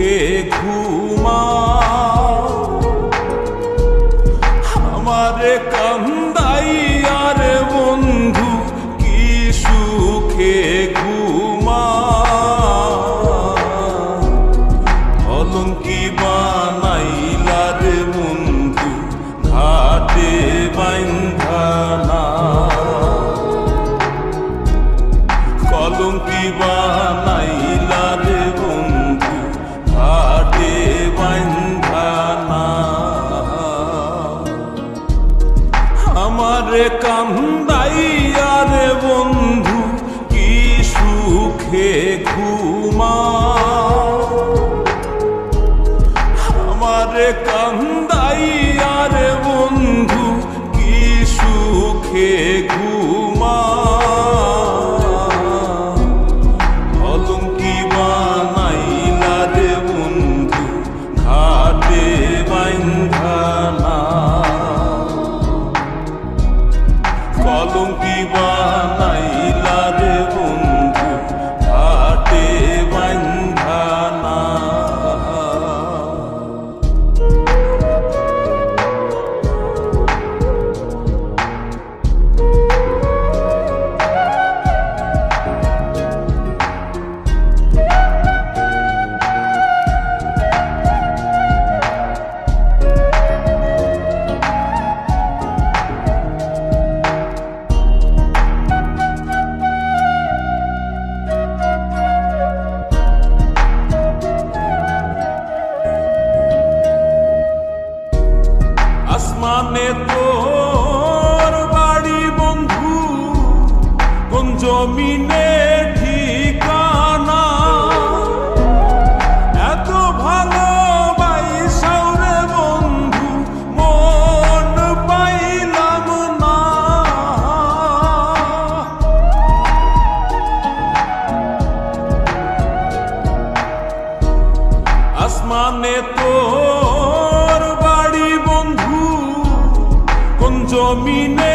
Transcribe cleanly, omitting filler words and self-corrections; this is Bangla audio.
সুখে ঘুমাও আমারে কান্দাইয়া রে বন্ধু কি সুখে ঘুমাও অলঙ্কি বানাইলা রে বন্ধু ঘাটে বাইন্ধানা কলঙ্কি বানাইলা রে বন্ধু ঘাটে বাইন্ধানা আমারে কান্দাইয়া রে বন্ধু কি সুখে ঘুমাও আমারে কান্দাইয়া রে বন্ধু কি সুখে ঘুমাও অলঙ্কি বানাইলা রে বন্ধু ঘাটে বাইন্ধানা কলঙ্কি বানাইলা রে বন্ধু ঘাটে বাইন্ধানা আসমানে তোর বাড়ি বন্ধু কোন জমিনে ঠিকানা এত ভালোবাসাও রে বন্ধু মন পাইলাম না আসমানে তোর বাড়ি বন্ধু কোন জমিনে